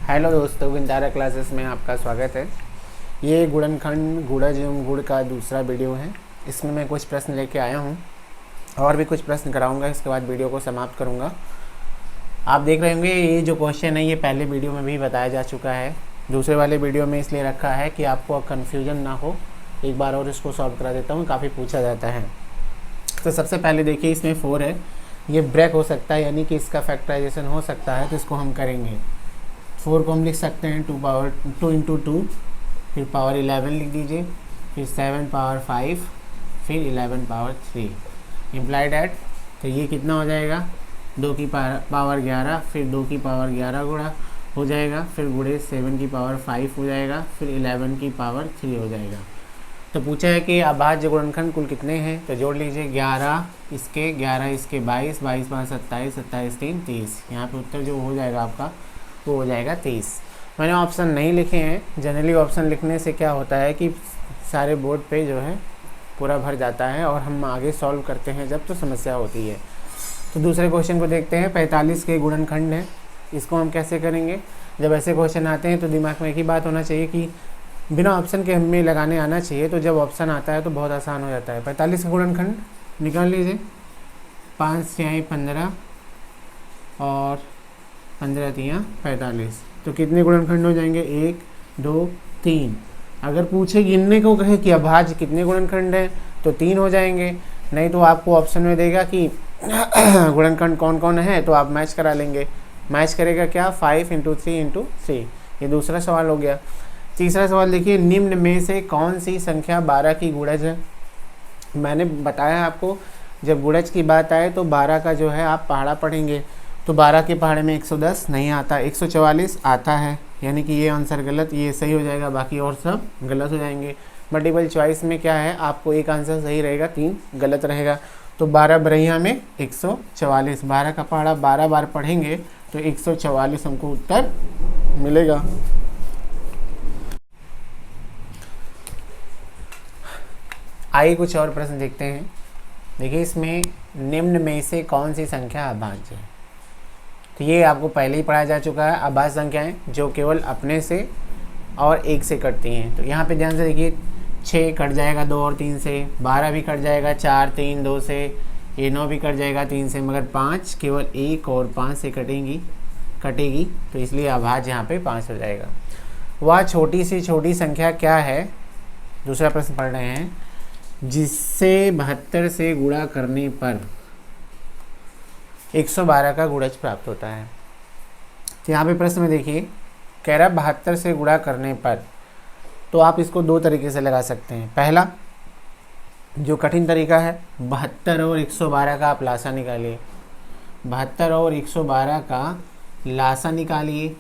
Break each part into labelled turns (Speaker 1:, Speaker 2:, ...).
Speaker 1: Hello दोस्तों, विंदारा classes में आपका स्वागत है। ये गुणनखंड गुणज एवं गुण का दूसरा वीडियो है। इसमें मैं कुछ प्रश्न लेके आया हूँ और भी कुछ प्रश्न कराऊंगा। इसके बाद वीडियो को समाप्त करूंगा। आप देख रहे होंगे ये जो क्वेश्चन है ये पहले वीडियो में भी बताया जा चुका है। दूसरे वाले वीडियो में इसलिए रखा है कि आपको कन्फ्यूजन ना हो। एक बार और इसको सॉल्व करा देता हूँ, काफ़ी पूछा जाता है। तो सबसे पहले देखिए, इसमें 4 है, ये ब्रेक हो सकता है, यानी कि इसका फैक्टराइजेशन हो सकता है, तो इसको हम करेंगे। 4 को हम लिख सकते हैं 2 इंटू 2, फिर पावर 11 लिख दीजिए, फिर 7 पावर 5, फिर 11 पावर 3 इम्प्लाइड एट। तो ये कितना हो जाएगा, 2 की पावर 11, फिर 2 की पावर 11 गुणा हो जाएगा, फिर गुणे 7 की पावर 5 हो जाएगा, फिर 11 की पावर 3 हो जाएगा। तो पूछा है कि अभाज्य गुणनखंड कुल कितने हैं, तो जोड़ लीजिए 11 इसके 22, 22 5 27, 27 3 30। यहाँ पे उत्तर जो हो जाएगा आपका वो हो जाएगा 30। मैंने ऑप्शन नहीं लिखे हैं। जनरली ऑप्शन लिखने से क्या होता है कि सारे बोर्ड पे जो है पूरा भर जाता है और हम आगे सॉल्व करते हैं जब तो समस्या होती है। तो दूसरे क्वेश्चन को देखते हैं। 45 के गुणनखंड है, इसको हम कैसे करेंगे। जब ऐसे क्वेश्चन आते हैं तो दिमाग में एक ही बात होना चाहिए कि बिना ऑप्शन के हमें लगाने आना चाहिए। तो जब ऑप्शन आता है तो बहुत आसान हो जाता है। 45 का गुणनखंड निकाल लीजिए। 5 6 15 और 15 3 45। तो कितने गुणनखंड हो जाएंगे, 1 2 3। अगर पूछे गिनने को कहे कि अभाज्य कितने गुणनखंड हैं तो 3 हो जाएंगे। नहीं तो आपको ऑप्शन में देगा कि गुणनखंड कौन कौन है, तो आप मैच करा लेंगे। मैच करेगा क्या, 5 इंटू 3 इंटू 3। ये दूसरा सवाल हो गया। तीसरा सवाल देखिए, निम्न में से कौन सी संख्या 12 की गुणज है। मैंने बताया आपको, जब गुणज की बात आए तो 12 का जो है आप पहाड़ा पढ़ेंगे। तो 12 के पहाड़े में 110 नहीं आता, 144 आता है, यानी कि ये आंसर गलत, ये सही हो जाएगा, बाकी और सब गलत हो जाएंगे। मल्टीपल चॉइस में क्या है, आपको एक आंसर सही रहेगा, 3 गलत रहेगा। तो 12 बरहिया में 144, 12 का पहाड़ा 12 बार पढ़ेंगे तो 144 हमको उत्तर मिलेगा। आइए कुछ और प्रश्न देखते हैं। देखिए, इसमें निम्न में से कौन सी संख्या अभाज्य है। तो ये आपको पहले ही पढ़ाया जा चुका है। अभाज्य संख्याएं जो केवल अपने से और 1 से कटती हैं। तो यहाँ पे ध्यान से देखिए, 6 कट जाएगा 2 और 3 से, 12 भी कट जाएगा 4 3 2 से, ये 9 भी कट जाएगा 3 से, मगर 5 केवल 1 और 5 से कटेगी। तो इसलिए अभाज्य यहाँ पे 5 हो जाएगा। वह छोटी से छोटी संख्या क्या है, दूसरा प्रश्न पढ़ रहे हैं, जिससे 72 से गुणा करने पर 112 का गुणज प्राप्त होता है। तो यहाँ पे प्रश्न में देखिए, कह रहा 72 से गुणा करने पर, तो आप इसको 2 तरीके से लगा सकते हैं। पहला जो कठिन तरीका है, 72 और 112 का आप लासा निकालिए। 72 और 112 का लासा निकालिए।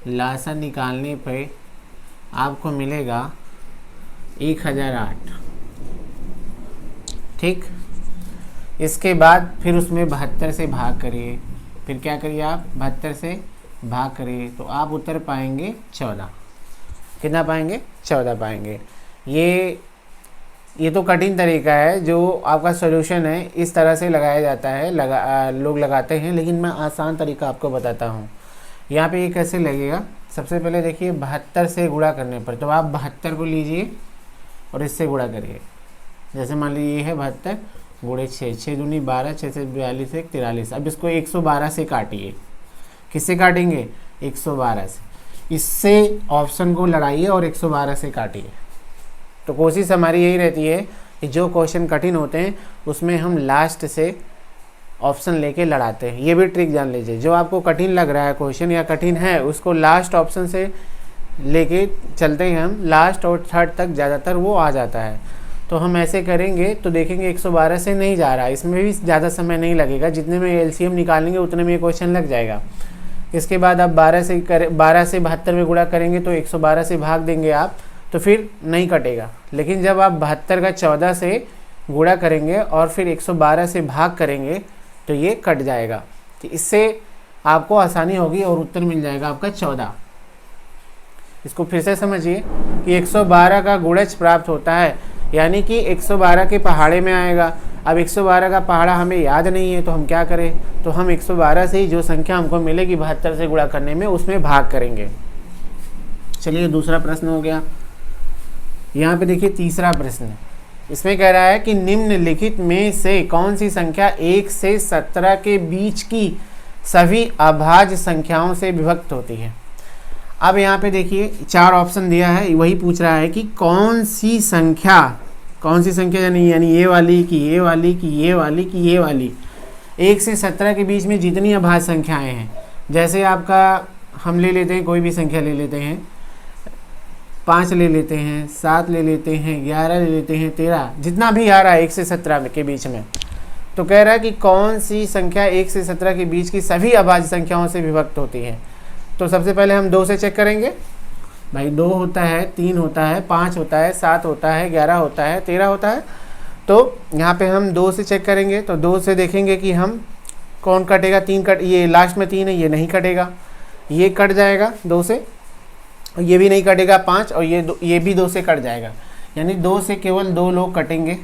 Speaker 1: लासा निकालने पे आपको मिलेगा 1008। ठीक, इसके बाद फिर उसमें 72 से भाग करिए। फिर क्या करिए आप, 72 से भाग करिए, तो आप उत्तर पाएंगे 14। कितना पाएंगे, 14 पाएंगे। ये तो कठिन तरीका है, जो आपका सॉल्यूशन है इस तरह से लगाया जाता है, लोग लगाते हैं, लेकिन मैं आसान तरीका आपको बताता हूँ। यहाँ पे ये कैसे लगेगा। सबसे पहले देखिए, 72 से गुणा करने पर, तो आप 72 को लीजिए और इससे गुणा करिए। जैसे मान लीजिए ये है 72 गुणे 6, 6 दूनी 12, 6 से 42 1 43। अब इसको 112 से काटिए। किससे काटेंगे, 112 से। इससे ऑप्शन को लड़ाइए और 112 से काटिए। तो कोशिश हमारी यही रहती है कि जो क्वेश्चन कठिन होते हैं उसमें हम लास्ट से ऑप्शन लेके लड़ाते हैं। ये भी ट्रिक जान लीजिए, जो आपको कठिन लग रहा है क्वेश्चन या कठिन है, उसको लास्ट ऑप्शन से लेके चलते हैं हम, लास्ट और थर्ड तक ज़्यादातर वो आ जाता है। तो हम ऐसे करेंगे तो देखेंगे 112 से नहीं जा रहा है, इसमें भी ज़्यादा समय नहीं लगेगा। जितने में एलसीएम निकालेंगे उतने में ये क्वेश्चन लग जाएगा। इसके बाद आप 12 से 72 में गुणा करेंगे तो 112 से भाग देंगे आप, तो फिर नहीं कटेगा। लेकिन जब आप 72 का 14 से गुणा करेंगे और फिर 112 से भाग करेंगे तो ये कट जाएगा। तो इससे आपको आसानी होगी और उत्तर मिल जाएगा आपका 14। इसको फिर से समझिए कि 112 का गुणज प्राप्त होता है, यानी कि 112 के पहाड़े में आएगा। अब 112 का पहाड़ा हमें याद नहीं है तो हम क्या करें, तो हम 112 से ही जो संख्या हमको मिलेगी 72 से गुणा करने में उसमें भाग करेंगे। चलिए दूसरा प्रश्न हो गया। यहाँ पे देखिए तीसरा प्रश्न, इसमें कह रहा है कि निम्नलिखित में से कौन सी संख्या 1 से 17 के बीच की सभी अभाज्य संख्याओं से विभक्त होती है। अब यहाँ पे देखिए 4 ऑप्शन दिया है, वही पूछ रहा है कि कौन सी संख्या यानी ये वाली कि ये वाली कि ये वाली कि ये वाली 1 से 17 के बीच में जितनी अभाज्य संख्याएं हैं, जैसे आपका हम ले लेते हैं, कोई भी संख्या ले लेते हैं, 5 ले लेते हैं, 7 ले लेते हैं, 11 ले लेते हैं, 13, जितना भी आ रहा है 1 से 17 के बीच में। तो कह रहा है कि कौन सी संख्या 1 से 17 के बीच की सभी अभाज्य संख्याओं से विभक्त होती है। तो सबसे पहले हम 2 से चेक करेंगे। भाई 2 होता है, 3 होता है, 5 होता है, 7 होता है, 11 होता है, 13 होता है। तो यहाँ पे हम 2 से चेक करेंगे। तो 2 से देखेंगे कि हम कौन कटेगा, 3 कट, ये लास्ट में 3 है, ये नहीं कटेगा, ये कट जाएगा 2 से, ये भी नहीं कटेगा 5, और ये भी 2 से कट जाएगा, यानी 2 से केवल 2 लोग कटेंगे।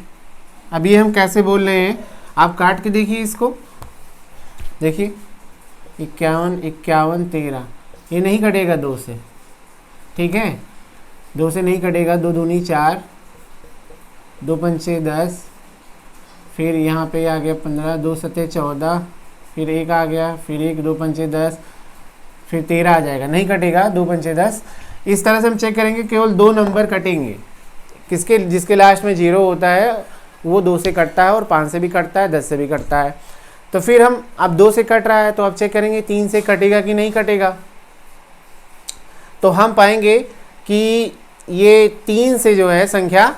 Speaker 1: अब ये हम कैसे बोल रहे हैं, आप काट के देखिए इसको, देखिए 51, 51, 13, ये नहीं कटेगा 2 से, ठीक है, 2 से नहीं कटेगा। 2 दूनी 4, 2 पंचे 10, फिर यहाँ पे आ गया 15, 2 सते 14, फिर 1 आ गया, फिर 1, 2 पंचे 10, फिर 13 आ जाएगा, नहीं कटेगा 2 पंचे 10। इस तरह से हम चेक करेंगे, केवल 2 नंबर कटेंगे, किसके, जिसके लास्ट में 0 होता है वो 2 से कटता है, और 5 से भी कटता है, 10 से भी कटता है। तो फिर हम अब 2 से कट रहा है तो अब चेक करेंगे 3 से कटेगा कि नहीं कटेगा। तो हम पाएंगे कि ये 3 से जो है संख्या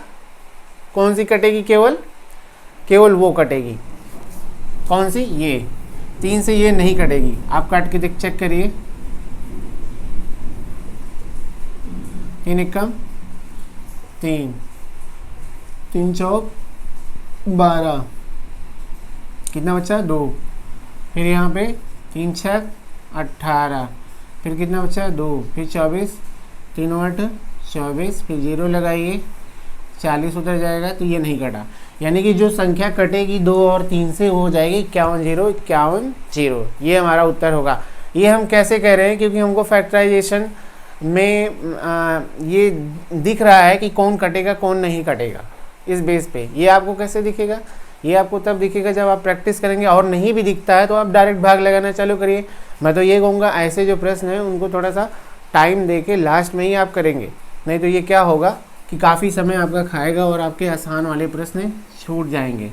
Speaker 1: कौन सी कटेगी, केवल वो कटेगी, कौन सी, ये 3 से ये नहीं कटेगी। आप काट के देख चेक करिए, 3 एकम 3, 3 चौक 12, कितना बचा 2, फिर यहाँ पे 3 छक 18, फिर कितना बचा 2, फिर 24, 3 8 24, फिर 0 लगाइए, 40 उतर जाएगा, तो ये नहीं कटा। यानी कि जो संख्या कटेगी 2 और 3 से, वो हो जाएगी 51 0 51 0, ये हमारा उत्तर होगा। ये हम कैसे कह रहे हैं, क्योंकि हमको फैक्टराइजेशन में ये दिख रहा है कि कौन कटेगा कौन नहीं कटेगा, इस बेस पे। ये आपको कैसे दिखेगा, ये आपको तब दिखेगा जब आप प्रैक्टिस करेंगे, और नहीं भी दिखता है तो आप डायरेक्ट भाग लगाना चालू करिए। मैं तो ये कहूँगा ऐसे जो प्रश्न हैं उनको थोड़ा सा टाइम दे के लास्ट में ही आप करेंगे, नहीं तो ये क्या होगा कि काफ़ी समय आपका खाएगा और आपके आसान वाले प्रश्न छूट जाएंगे।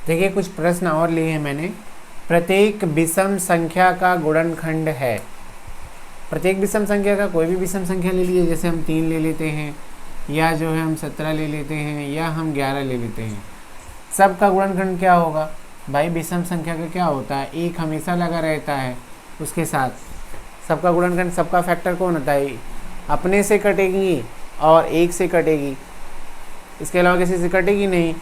Speaker 1: देखिए कुछ प्रश्न और लिए हैं मैंने। प्रत्येक विषम संख्या का गुणनखंड है। प्रत्येक विषम संख्या का, कोई भी विषम संख्या ले लीजिए, जैसे हम 3 ले लेते हैं, या जो है हम 17 ले लेते हैं, या हम 11 ले लेते हैं। सबका गुणनखंड क्या होगा भाई, विषम संख्या का क्या होता है, 1 हमेशा लगा रहता है उसके साथ। सबका गुणनखंड, सबका फैक्टर कौन होता है, अपने से कटेगी और 1 से कटेगी, इसके अलावा किसी से कटेगी नहीं।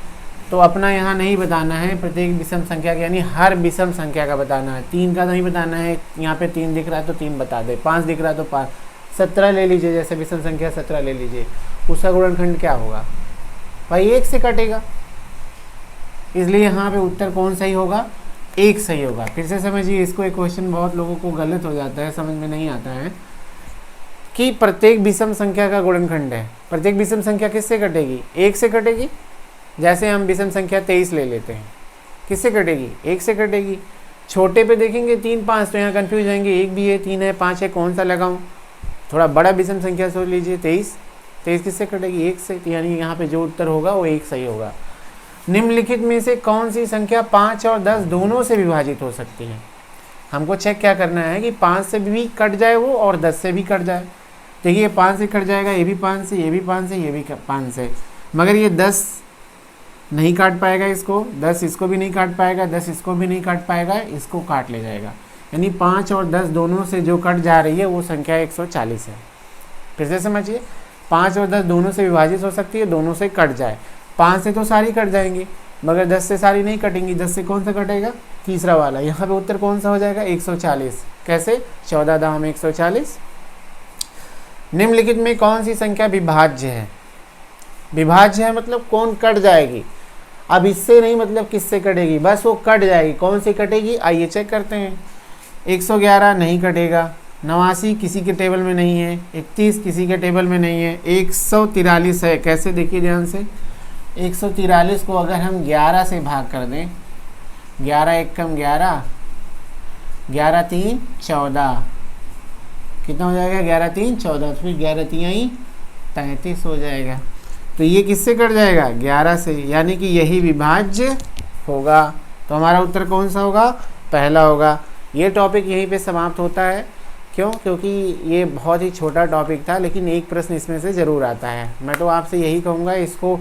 Speaker 1: तो अपना यहाँ नहीं बताना है प्रत्येक विषम संख्या का, यानी हर विषम संख्या का बताना है। 3 का नहीं बताना है, यहाँ पे 3 दिख रहा है तो 3 बता दे, 5 दिख रहा है तो 5, 17 ले लीजिए, जैसे विषम संख्या 17 ले लीजिए, उसका गुणनखंड क्या होगा भाई, 1 से कटेगा। इसलिए यहाँ पे उत्तर कौन सही होगा, 1 सही होगा। फिर से समझिए इसको, एक क्वेश्चन बहुत लोगों को गलत हो जाता है, समझ में नहीं आता है कि प्रत्येक विषम संख्या का गुणनखंड है। प्रत्येक विषम संख्या किससे कटेगी, 1 से कटेगी। जैसे हम विषम संख्या 23 ले लेते हैं, किससे कटेगी, 1 से कटेगी। छोटे पे देखेंगे 3 5, तो यहाँ कन्फ्यूज जाएंगे, 1 भी है, 3 है, 5 है, कौन सा लगाऊं। थोड़ा बड़ा विषम संख्या सोच लीजिए, 23 किससे कटेगी, 1 से, यानी यहाँ पे जो उत्तर होगा वो 1 सही होगा। निम्नलिखित में से कौन सी संख्या 5 और 10 दोनों से विभाजित हो सकती है। हमको चेक क्या करना है कि 5 से भी कट जाए वो, और 10 से भी कट जाए। देखिए 5 से कट जाएगा, ये भी 5 से, ये भी 5 से, ये भी 5 से, मगर ये 10 नहीं काट पाएगा इसको, 10 इसको भी नहीं काट पाएगा, 10 इसको भी नहीं काट पाएगा, इसको काट ले जाएगा। यानी 5 और 10 दोनों से जो कट जा रही है वो संख्या 140 है। फिर से समझिए, 5 और 10 दोनों से विभाजित हो सकती है, दोनों से कट जाए। 5 से तो सारी कट जाएंगी, मगर 10 से सारी नहीं कटेंगी। 10 से कौन सा कटेगा, तीसरा वाला। यहाँ पे उत्तर कौन सा हो जाएगा, 140। कैसे, 14 दाम 140। निम्नलिखित में कौन सी संख्या विभाज्य है। विभाज्य है मतलब कौन कट जाएगी। अब इससे नहीं मतलब किससे कटेगी, बस वो कट जाएगी। कौन से कटेगी आइए चेक करते हैं। 111 नहीं कटेगा, 89 किसी के टेबल में नहीं है, 31 किसी के टेबल में नहीं है, 143 है। कैसे देखिए ध्यान से, 143 को अगर हम 11 से भाग कर दें, 11 एक कम 11, 11 3 14, कितना हो जाएगा 11 3 14, फिर 11 3 33 हो जाएगा। तो ये किससे कट जाएगा 11 से, यानी कि यही विभाज्य होगा। तो हमारा उत्तर कौन सा होगा, पहला होगा। ये टॉपिक यहीं पे समाप्त होता है। क्यों, क्योंकि ये बहुत ही छोटा टॉपिक था, लेकिन एक प्रश्न इसमें से ज़रूर आता है। मैं तो आपसे यही कहूँगा इसको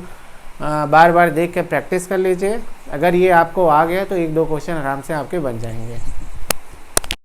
Speaker 1: बार बार देख के प्रैक्टिस कर लीजिए। अगर ये आपको आ गया तो 1-2 क्वेश्चन आराम से आपके बन जाएंगे।